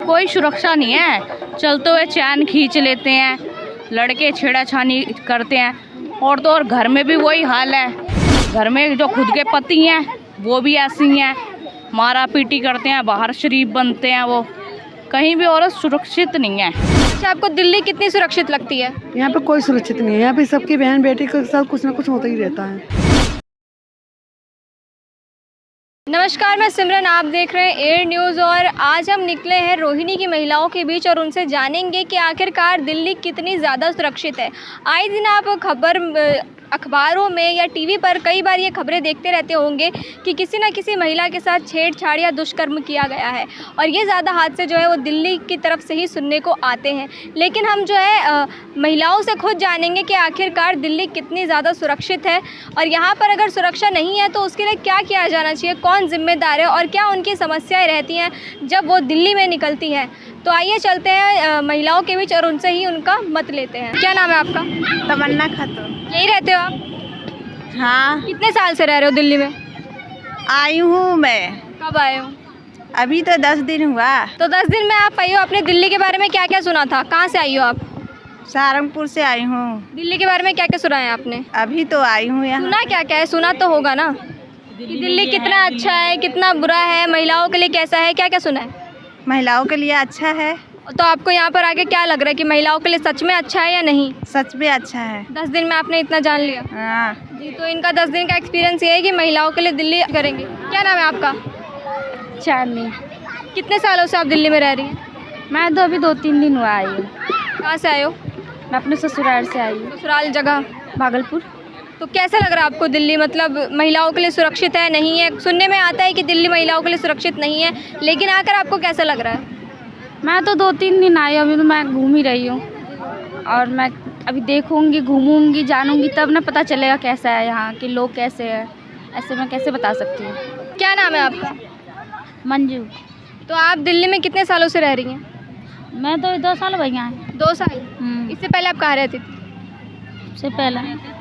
कोई सुरक्षा नहीं है। चलते हुए चैन खींच लेते हैं, लड़के छेड़ाछानी करते हैं, और तो और घर में भी वही हाल है। घर में जो खुद के पति हैं वो भी ऐसी हैं, मारा पीटी करते हैं, बाहर शरीफ बनते हैं। वो कहीं भी औरत सुरक्षित नहीं है। अच्छा, आपको दिल्ली कितनी सुरक्षित लगती है? यहाँ पे कोई सुरक्षित नहीं है। यहाँ पे सबकी बहन बेटी के साथ कुछ ना कुछ होता ही रहता है। नमस्कार, मैं सिमरन, आप देख रहे हैं एयर न्यूज़ और आज हम निकले हैं रोहिणी की महिलाओं के बीच और उनसे जानेंगे कि आखिरकार दिल्ली कितनी ज़्यादा सुरक्षित है। आए दिन आप अखबारों में या टीवी पर कई बार ये खबरें देखते रहते होंगे कि किसी न किसी महिला के साथ छेड़छाड़ या दुष्कर्म किया गया है, और ये ज़्यादा हादसे जो है वो दिल्ली की तरफ से ही सुनने को आते हैं। लेकिन हम जो है महिलाओं से खुद जानेंगे कि आखिरकार दिल्ली कितनी ज़्यादा सुरक्षित है, और यहाँ पर अगर सुरक्षा नहीं है तो उसके लिए क्या किया जाना चाहिए, कौन जिम्मेदार है और क्या उनकी समस्याएं रहती हैं जब वो दिल्ली में निकलती हैं। तो आइए चलते हैं महिलाओं के बीच और उनसे ही उनका मत लेते हैं। क्या नाम है आपका? तमन्ना खातून। यही रहते हो आप? हाँ, कितने साल से रह रहे हो दिल्ली में? आई हूँ मैं। कब आए हो? अभी तो 10 दिन हुआ। तो 10 दिन में आप आई हो, आपने दिल्ली के बारे में क्या क्या सुना था? कहाँ से आई हो आप? सहारनपुर से आई हूँ। दिल्ली के बारे में क्या क्या सुना है आपने? अभी तो आई हूँ यहाँ। सुना क्या क्या है? सुना तो होगा ना कि दिल्ली कितना अच्छा है, कितना बुरा है, महिलाओं के लिए कैसा है, क्या क्या सुना है? महिलाओं के लिए अच्छा है। तो आपको यहाँ पर आके क्या लग रहा है कि महिलाओं के लिए सच में अच्छा है या नहीं? सच में अच्छा है। 10 दिन में आपने इतना जान लिया। हाँ जी, तो इनका 10 दिन का एक्सपीरियंस ये है कि महिलाओं के लिए दिल्ली करेंगे। क्या नाम है आपका? चांदनी। कितने सालों से आप दिल्ली में रह रही हैं? मैं तो अभी 2-3 दिन हुआ आई हूँ। कहाँ से आए हो? मैं अपने ससुराल से आई हूँ, ससुराल जगह भागलपुर। तो कैसा लग रहा है आपको दिल्ली? मतलब महिलाओं के लिए सुरक्षित है, नहीं है? सुनने में आता है कि दिल्ली महिलाओं के लिए सुरक्षित नहीं है, लेकिन आकर आपको कैसा लग रहा है? मैं तो 2-3 दिन आई हूँ, अभी तो मैं घूम ही रही हूँ, और मैं अभी देखूँगी, घूमूंगी, जानूंगी, तब ना पता चलेगा कैसा है यहाँ के लोग, कैसे हैं। ऐसे मैं कैसे बता सकती हूँ। क्या नाम है आपका? मंजू। तो आप दिल्ली में कितने सालों से रह रही हैं? मैं तो 2 साल भैया हैं। 2 साल। इससे पहले आप कहाँ रहती थी? से पहले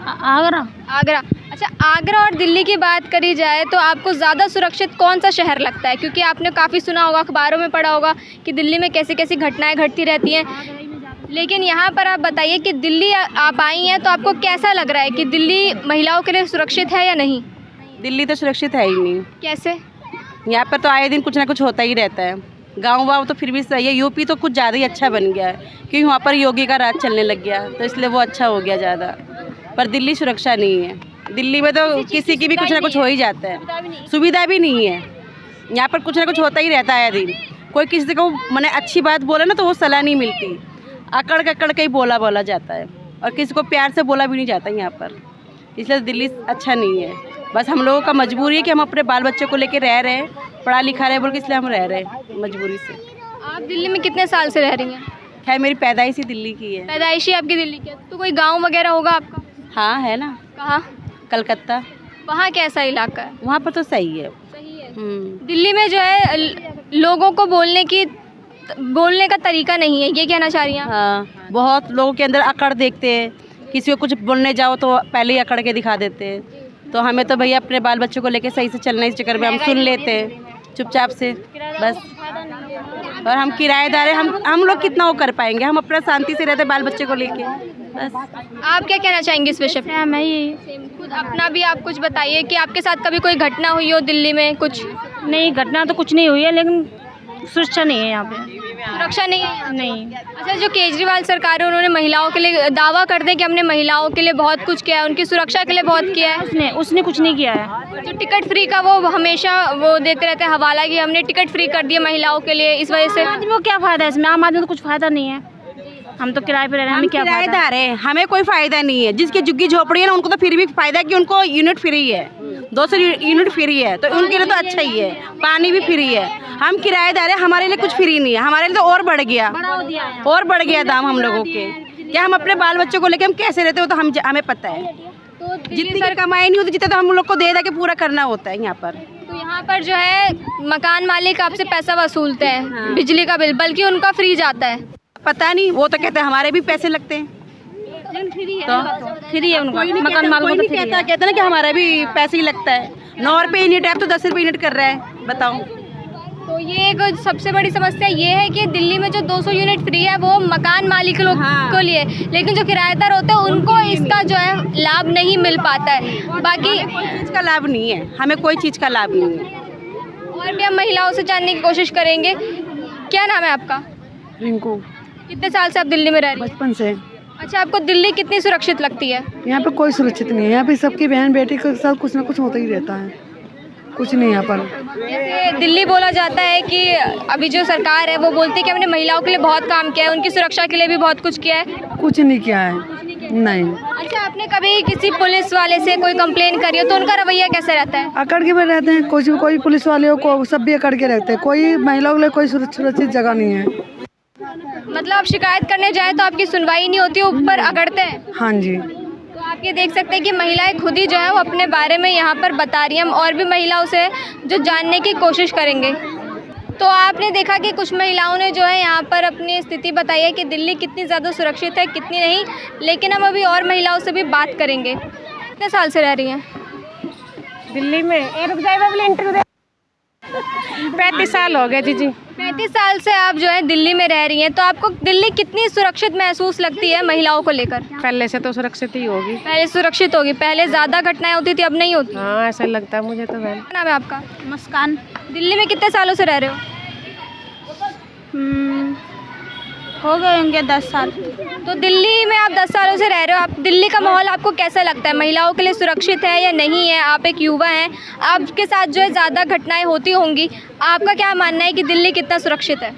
आगरा। आगरा। अच्छा, आगरा और दिल्ली की बात करी जाए तो आपको ज़्यादा सुरक्षित कौन सा शहर लगता है? क्योंकि आपने काफ़ी सुना होगा, अखबारों में पढ़ा होगा कि दिल्ली में कैसी कैसी घटनाएं घटती रहती हैं, लेकिन यहाँ पर आप बताइए कि दिल्ली आप आई हैं तो आपको कैसा लग रहा है कि दिल्ली महिलाओं के लिए सुरक्षित है या नहीं? दिल्ली तो सुरक्षित है ही नहीं। कैसे? यहाँ पर तो आए दिन कुछ ना कुछ होता ही रहता है। गाँव वाँव तो फिर भी सही है। यूपी तो कुछ ज़्यादा ही अच्छा बन गया है, क्योंकि वहाँ पर योगी का राज चलने लग गया, तो इसलिए वो अच्छा हो गया ज़्यादा। पर दिल्ली सुरक्षा नहीं है। दिल्ली में तो किसी की भी कुछ ना कुछ हो ही जाता है, सुविधा भी नहीं है। यहाँ पर कुछ ना कुछ होता ही रहता है दिन। कोई किसी को मैंने अच्छी बात बोला ना तो वो सलाह नहीं मिलती, अकड़ के ही बोला जाता है, और किसी को प्यार से बोला भी नहीं जाता यहाँ पर। इसलिए दिल्ली अच्छा नहीं है। बस हम लोगों का मजबूरी है कि हम अपने बाल बच्चों को लेके रह रहे हैं, पढ़ा लिखा रहे बोल के, इसलिए हम रह रहे हैं मजबूरी से। आप दिल्ली में कितने साल से रह रही हैं? खैर मेरी पैदाइश ही दिल्ली की है। पैदाइशी आपकी दिल्ली की है, तो कोई गाँव वगैरह होगा आपका? हाँ है ना। कहाँ? कलकत्ता। वहाँ कैसा इलाका है? वहाँ पर तो सही है। सही है। दिल्ली में जो है लोगों को बोलने का तरीका नहीं है, ये कहना चाह रही हैं? हाँ, बहुत लोगों के अंदर अकड़ देखते हैं। किसी को कुछ बोलने जाओ तो पहले ही अकड़ के दिखा देते हैं। तो हमें तो भैया अपने बाल बच्चों को लेके सही से चलना, इस चक्कर में हम सुन लेते हैं चुपचाप से बस। और हम किराएदार हैं, हम लोग कितना वो कर पाएंगे? हम अपना शांति से रहते बाल बच्चे को लेके बस। आप क्या कहना चाहेंगे इस विषय पे? मैं ये खुद अपना भी आप कुछ बताइए कि आपके साथ कभी कोई घटना हुई हो दिल्ली में? कुछ नहीं, घटना तो कुछ नहीं हुई है, लेकिन सुरक्षा नहीं है यहाँ पे। सुरक्षा नहीं है? नहीं। अच्छा, जो केजरीवाल सरकार है उन्होंने महिलाओं के लिए दावा करते हैं कि हमने महिलाओं के लिए बहुत कुछ किया है, उनकी सुरक्षा के लिए बहुत किया है। उसने कुछ नहीं किया है। जो टिकट फ्री का वो हमेशा वो देते रहते हैं हवाला कि हमने टिकट फ्री कर दिया महिलाओं के लिए, इस वजह से आदमी को क्या फ़ायदा है इसमें? आम आदमी को कुछ फ़ायदा नहीं है। हम तो किराए पे रह रहे हैं, हमें क्या फ़ायदा? किराएदार है, हमें कोई फ़ायदा नहीं है। जिसकी झुग्गी झोपड़ी है ना उनको तो फिर भी फ़ायदा है कि उनको यूनिट फ्री है, 200 यूनिट फ्री है, तो उनके लिए तो अच्छा ही है। पानी भी फ्री है। हम किराएदार है, हमारे लिए कुछ फ्री नहीं है। हमारे लिए तो और बढ़ गया दाम हम लोगों के। क्या हम अपने बाल बच्चों को लेके हम कैसे रहते हो तो हमें पता है। तो जितनी कमाई नहीं होती जितना तो हम लोग को दे के पूरा करना होता है यहाँ पर। तो यहाँ पर जो है मकान मालिक आपसे पैसा वसूलते हैं। हाँ। बिजली का बिल, बल्कि उनका फ्री जाता है। पता नहीं, वो तो कहते हैं हमारे भी पैसे लगते हैं, तो फ्री है उनका। मकान मालिक को कहता है ना कि हमारा भी पैसे ही लगता है। 9 रुपये यूनिट है, अब तो 10 रुपये यूनिट कर रहा है, बताओ। तो ये एक सबसे बड़ी समस्या ये है कि दिल्ली में जो 200 यूनिट फ्री है वो मकान मालिक लोग को लिए, लेकिन जो किराएदार होते हैं उनको इसका जो है लाभ नहीं मिल पाता है। बाकी कोई चीज़ का लाभ नहीं है, हमें कोई चीज़ का लाभ नहीं है। और भी हम महिलाओं से जानने की कोशिश करेंगे। क्या नाम है आपका? रिंकू। कितने साल से आप दिल्ली में रह रही हैं? बचपन से। अच्छा, आपको दिल्ली कितनी सुरक्षित लगती है? यहाँ पे कोई सुरक्षित नहीं है। यहाँ पे सबकी बहन बेटी के साथ कुछ ना कुछ होता ही रहता है, कुछ नहीं यहाँ पर। जैसे दिल्ली बोला जाता है कि अभी जो सरकार है वो बोलती है कि हमने महिलाओं के लिए बहुत काम किया है, उनकी सुरक्षा के लिए भी बहुत कुछ किया है। कुछ नहीं किया है, नहीं। अच्छा, आपने कभी किसी पुलिस वाले से कोई कंप्लेन करी हो तो उनका रवैया कैसे रहता है? अकड़ के भी रहते हैं, कोई पुलिस वाले को सब भी अकड़ के रहते हैं। कोई महिलाओं के लिए कोई सुरक्षित जगह नहीं है। मतलब आप शिकायत करने जाए तो आपकी सुनवाई नहीं होती, ऊपर अकड़ते हैं। हाँ जी। तो आप ये देख सकते हैं कि महिलाएं खुद ही जो है वो अपने बारे में यहाँ पर बता रही हैं। हम और भी महिलाओं से जो जानने की कोशिश करेंगे। तो आपने देखा कि कुछ महिलाओं ने जो है यहाँ पर अपनी स्थिति बताई है कि दिल्ली कितनी ज़्यादा सुरक्षित है, कितनी नहीं। लेकिन हम अभी और महिलाओं से भी बात करेंगे। कितने साल से रह रही हैं दिल्ली में? 35 साल हो गए जी। 35 साल से आप जो है दिल्ली में रह रही हैं, तो आपको दिल्ली कितनी सुरक्षित महसूस लगती है महिलाओं को लेकर? पहले से तो सुरक्षित ही होगी। पहले सुरक्षित होगी, पहले ज़्यादा घटनाएं होती थी, अब नहीं होती। हाँ, ऐसा लगता है मुझे तो। बहन, क्या नाम है आपका? मुस्कान। दिल्ली में कितने सालों से रह रहे हो? हो गए होंगे 10 साल। तो दिल्ली में आप 10 सालों से रह रहे हो, आप दिल्ली का माहौल आपको कैसा लगता है? महिलाओं के लिए सुरक्षित है या नहीं है? आप एक युवा हैं, आपके साथ जो है ज़्यादा घटनाएं होती होंगी, आपका क्या मानना है कि दिल्ली कितना सुरक्षित है?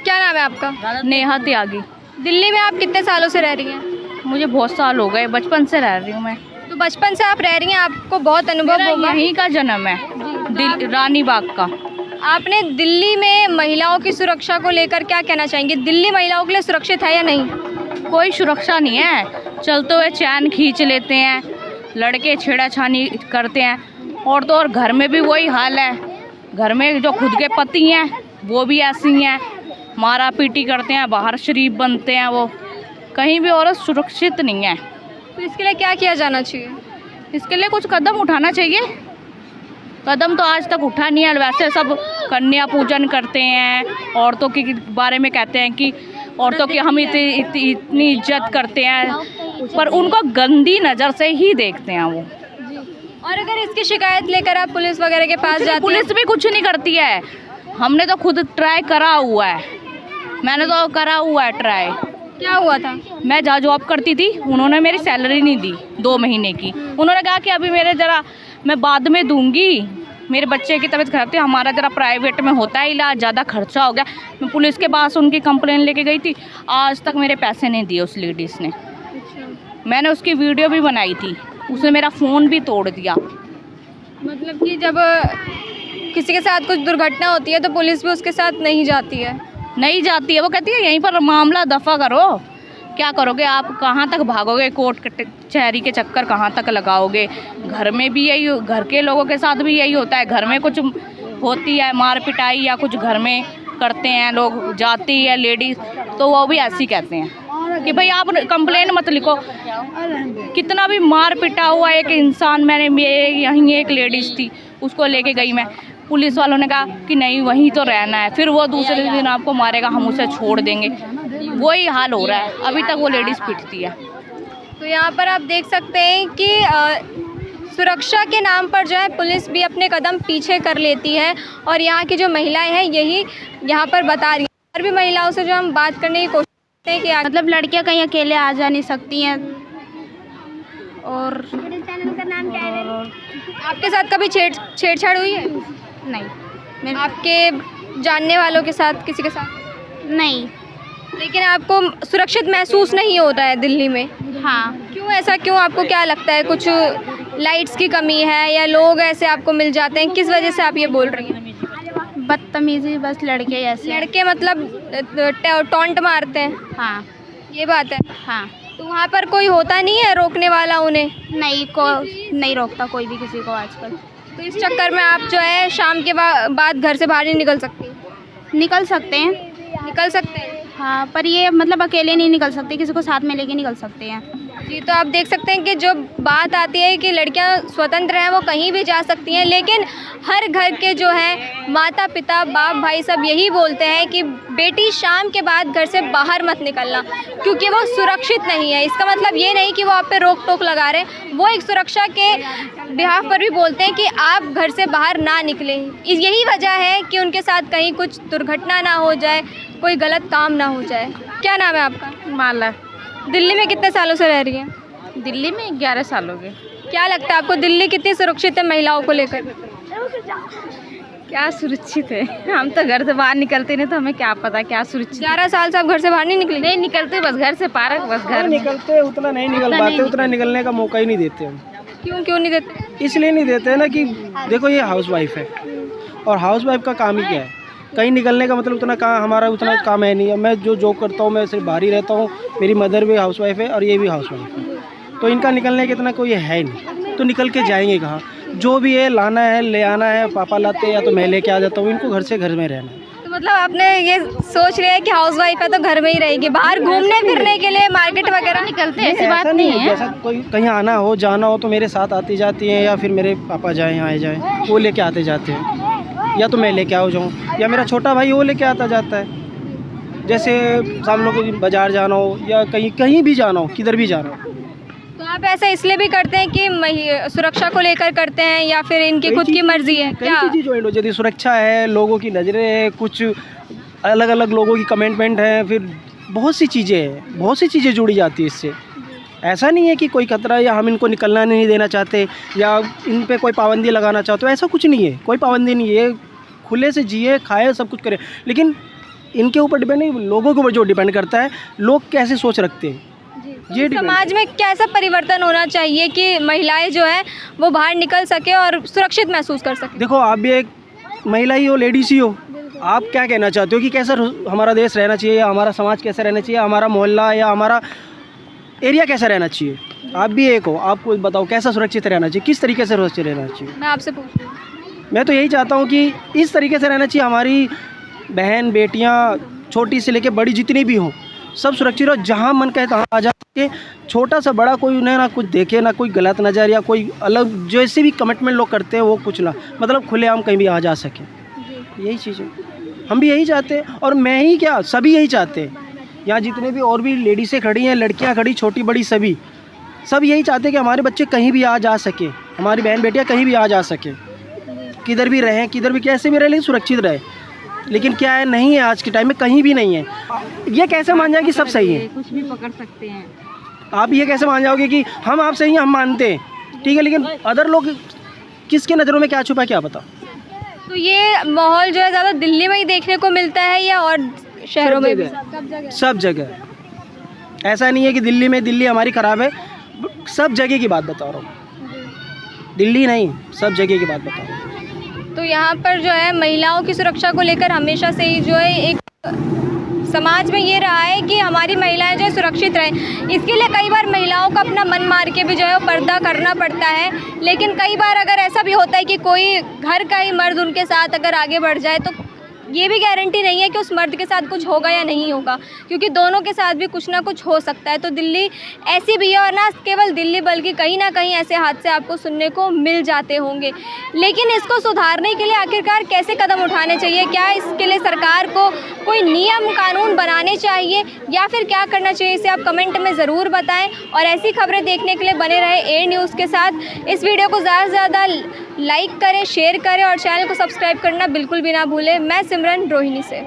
क्या नाम है आपका? नेहा त्यागी। दिल्ली में आप कितने सालों से रह रही हैं? मुझे बहुत साल हो गए, बचपन से रह रही हूँ मैं। तो बचपन से आप रह रही हैं, आपको बहुत अनुभव मेरा होगा। यहीं का जन्म है, रानी बाग का। आपने दिल्ली में महिलाओं की सुरक्षा को लेकर क्या कहना चाहेंगे? दिल्ली महिलाओं के लिए सुरक्षित है या नहीं? कोई सुरक्षा नहीं है, चलते हुए चैन खींच लेते हैं, लड़के छेड़ाछानी करते हैं। और तो और घर में भी वही हाल है। घर में जो खुद के पति हैं वो भी ऐसी हैं, मारा पीटी करते हैं, बाहर शरीफ बनते हैं। वो कहीं भी औरत सुरक्षित नहीं है। तो इसके लिए क्या किया जाना चाहिए? इसके लिए कुछ कदम उठाना चाहिए। कदम तो आज तक उठा नहीं है। वैसे सब कन्या पूजन करते हैं, औरतों के बारे में कहते हैं कि औरतों की हम इतनी इज्जत करते हैं, पर उनको गंदी नज़र से ही देखते हैं वो। और अगर इसकी शिकायत लेकर आप पुलिस वगैरह के पास जाते पुलिस भी कुछ नहीं करती है। हमने तो खुद ट्राई करा हुआ है, मैंने तो करा हुआ है ट्राई। क्या हुआ था? मैं जहाँ जॉब करती थी, उन्होंने मेरी सैलरी नहीं दी 2 महीने की। उन्होंने कहा कि अभी मैं बाद में दूंगी, मेरे बच्चे की तबीयत खराब थी, हमारा ज़रा प्राइवेट में होता है इलाज, ज़्यादा खर्चा हो गया। मैं पुलिस के पास उनकी कंप्लेन लेके गई थी, आज तक मेरे पैसे नहीं दिए उस लेडीज़ ने। मैंने उसकी वीडियो भी बनाई थी, उसने मेरा फ़ोन भी तोड़ दिया। मतलब कि जब किसी के साथ कुछ दुर्घटना होती है तो पुलिस भी उसके साथ नहीं जाती है? नहीं जाती है, वो कहती है यहीं पर मामला दफ़ा करो। क्या करोगे आप, कहाँ तक भागोगे, कोर्ट कचहरी के चक्कर कहाँ तक लगाओगे? घर में भी यही, घर के लोगों के साथ भी यही होता है। घर में कुछ होती है मार पिटाई या कुछ घर में करते हैं लोग, जाती है लेडीज़ तो वो भी ऐसे ही कहते हैं कि भाई आप कंप्लेन मत लिखो। कितना भी मार पिटा हुआ एक इंसान, मेरे यहीं एक लेडीज़ थी, उसको लेके गई मैं, पुलिस वालों ने कहा कि नहीं वहीं तो रहना है, फिर वो दूसरे दिन आपको मारेगा, हम उसे छोड़ देंगे। वही हाल हो रहा है, अभी तक वो लेडीज़ पिटती है। तो यहाँ पर आप देख सकते हैं कि सुरक्षा के नाम पर जो है पुलिस भी अपने कदम पीछे कर लेती है, और यहाँ की जो महिलाएं हैं यही यहाँ पर बता रही हैं। और भी महिलाओं से जो हम बात करने की कोशिश करते हैं कि मतलब लड़कियां कहीं अकेले आ जा नहीं सकती हैं। और चैनल का नाम क्या है? आपके साथ कभी छेड़छाड़ हुई है? नहीं। आपके जानने वालों के साथ, किसी के साथ? नहीं। लेकिन आपको सुरक्षित महसूस नहीं हो रहा है दिल्ली में? हाँ। क्यों ऐसा, क्यों आपको क्या लगता है? कुछ लाइट्स की कमी है या लोग ऐसे आपको मिल जाते हैं? किस वजह से आप ये बोल रही हैं? बदतमीजी, बस लड़के ऐसे। लड़के मतलब टॉन्ट मारते हैं? हाँ। ये बात है। हाँ। तो वहाँ पर कोई होता नहीं है रोकने वाला उन्हें? नहीं रोकता कोई भी किसी को आजकल। तो इस चक्कर में आप जो है शाम के बाद घर से बाहर नहीं निकल सकती? निकल सकते हैं। निकल सकते हैं। हाँ, पर ये मतलब अकेले नहीं निकल सकते, किसी को साथ में लेके निकल सकते हैं। जी, तो आप देख सकते हैं कि जो बात आती है कि लड़कियां स्वतंत्र हैं, वो कहीं भी जा सकती हैं, लेकिन हर घर के जो हैं माता पिता बाप भाई सब यही बोलते हैं कि बेटी शाम के बाद घर से बाहर मत निकलना, क्योंकि वो सुरक्षित नहीं है। इसका मतलब ये नहीं कि वो आप पे रोक टोक लगा रहे हैं, वो एक सुरक्षा के बिहाफ पर भी बोलते हैं कि आप घर से बाहर ना निकलें। यही वजह है कि उनके साथ कहीं कुछ दुर्घटना ना हो जाए, कोई गलत काम ना हो जाए। क्या नाम है आपका? माला। दिल्ली में कितने सालों से रह रही हैं? दिल्ली में 11 साल हो गए। क्या लगता है आपको दिल्ली कितनी सुरक्षित है महिलाओं को लेकर? क्या सुरक्षित है, हम तो घर से बाहर निकलते नहीं, तो हमें क्या पता क्या सुरक्षित। 11 साल से आप घर से बाहर नहीं निकले? नहीं निकलते, बस घर से पार्क, बस घर में। निकलते उतना नहीं निकल पाते, उतना निकलने का मौका ही नहीं देते हम। क्यों नहीं देते? इसलिए नहीं देते हैं ना कि देखो ये हाउस वाइफ है, और हाउस वाइफ का काम ही क्या है, कहीं निकलने का मतलब उतना काम, हमारा उतना काम है नहीं है। मैं जो जॉब करता हूँ मैं सिर्फ बाहर ही रहता हूँ, मेरी मदर भी हाउस वाइफ है और ये भी हाउस वाइफ है, तो इनका निकलने का इतना कोई है नहीं, तो निकल के जाएंगे कहाँ? जो भी है लाना है ले आना है, पापा लाते हैं या तो मैं लेके आ जाता हूँ, इनको घर से घर में रहना है। तो मतलब आपने ये सोच लिया है कि हाउस वाइफ है तो घर में ही रहेगी, बाहर घूमने फिरने के लिए मार्केट वगैरह निकलते हैं? ऐसी बात ऐसा नहीं है। जैसा कोई कहीं आना हो जाना हो तो मेरे साथ आती जाती हैं, या फिर मेरे पापा जाएँ आए जाएँ वो लेके आते जाते हैं, या तो मैं लेके आओ जाऊँ, या मेरा छोटा भाई वो लेके आता जाता है। जैसे हम लोग को बाज़ार जाना हो या कहीं भी जाना हो, किधर भी जाना हो। तो आप ऐसा इसलिए भी करते हैं कि सुरक्षा को लेकर करते हैं या फिर इनकी खुद की मर्जी है? कई क्या चीज़ें ज्वाइन हो जाती है, सुरक्षा है, लोगों की नज़रें है, कुछ अलग अलग लोगों की कमेंटमेंट है, फिर बहुत सी चीज़ें हैं, बहुत सी चीज़ें जुड़ी जाती है इससे। ऐसा नहीं है कि कोई खतरा या हम इनको निकलना नहीं देना चाहते या इन पे कोई पाबंदी लगाना चाहते हो, ऐसा कुछ नहीं है, कोई पाबंदी नहीं है। खुले से जिए खाए सब कुछ करें, लेकिन इनके ऊपर डिपेंड नहीं, लोगों के ऊपर जो डिपेंड करता है लोग कैसे सोच रखते हैं। ये समाज में कैसा परिवर्तन होना चाहिए कि महिलाएं जो है वो बाहर निकल सके और सुरक्षित महसूस कर सके? देखो आप भी एक महिला ही हो, लेडीज ही हो, आप क्या कहना चाहते हो कि कैसा हमारा देश रहना चाहिए, या हमारा समाज कैसा रहना चाहिए, हमारा मोहल्ला या हमारा एरिया कैसा रहना चाहिए? आप भी एक हो, आपको बताओ कैसा सुरक्षित रहना चाहिए, किस तरीके से सुरक्षित रहना चाहिए? मैं आपसे पूछ रही हूँ। मैं तो यही चाहता हूँ कि इस तरीके से रहना चाहिए, हमारी बहन बेटियाँ छोटी से लेके बड़ी जितनी भी हों सब सुरक्षित हो, जहाँ मन कहे तहाँ आ जाके, छोटा सा बड़ा कोई उन्हें ना कुछ देखे, ना कोई गलत नज़र या कोई अलग जैसे भी कमिटमेंट लोग करते हैं वो कुछ ना, मतलब खुलेआम कहीं भी आ जा सके। यही चीज़ है, हम भी यही चाहते हैं, और मैं ही क्या सभी यही चाहते हैं। यहाँ जितने भी और भी लेडीज़ें खड़ी हैं, लड़कियाँ खड़ी, छोटी बड़ी सभी सब यही चाहते हैं कि हमारे बच्चे कहीं भी आ जा सके, हमारी बहन बेटियाँ कहीं भी आ जा सके, किधर भी रहें, किधर भी कैसे भी रहे, लेकिन सुरक्षित रहे। लेकिन क्या है, नहीं है आज के टाइम में, कहीं भी नहीं है। ये कैसे मान जाए कि सब सही है? कुछ भी पकड़ सकते हैं। आप ये कैसे मान जाओगे कि हम आप सही हैं, हम मानते हैं, ठीक है, लेकिन अदर लोग किसके नज़रों में क्या छुपा क्या पता। तो ये माहौल जो है ज़्यादा दिल्ली में ही देखने को मिलता है या और शहरों में भी? सब जगह। ऐसा नहीं है कि दिल्ली हमारी ख़राब है, सब जगह की बात बता रहा हूँ, दिल्ली नहीं, सब जगह की बात बता रहा हूँ। तो यहाँ पर जो है महिलाओं की सुरक्षा को लेकर हमेशा से ही जो है एक समाज में ये रहा है कि हमारी महिलाएं जो है सुरक्षित रहें। इसके लिए कई बार महिलाओं को अपना मन मार के भी जो है वो पर्दा करना पड़ता है, लेकिन कई बार अगर ऐसा भी होता है कि कोई घर का ही मर्द उनके साथ अगर आगे बढ़ जाए तो ये भी गारंटी नहीं है कि उस मर्द के साथ कुछ होगा या नहीं होगा, क्योंकि दोनों के साथ भी कुछ ना कुछ हो सकता है। तो दिल्ली ऐसी भी है, और ना केवल दिल्ली बल्कि कहीं ना कहीं ऐसे हादसे आपको सुनने को मिल जाते होंगे। लेकिन इसको सुधारने के लिए आखिरकार कैसे कदम उठाने चाहिए? क्या इसके लिए सरकार को कोई नियम कानून बनाने चाहिए या फिर क्या करना चाहिए? इसे आप कमेंट में ज़रूर बताएं, और ऐसी खबरें देखने के लिए बने रहे एयर न्यूज़ के साथ। इस वीडियो को ज़्यादा से ज़्यादा लाइक करें, शेयर करें और चैनल को सब्सक्राइब करना बिल्कुल भी ना भूलें। मैं सिमरन रोहिणी से।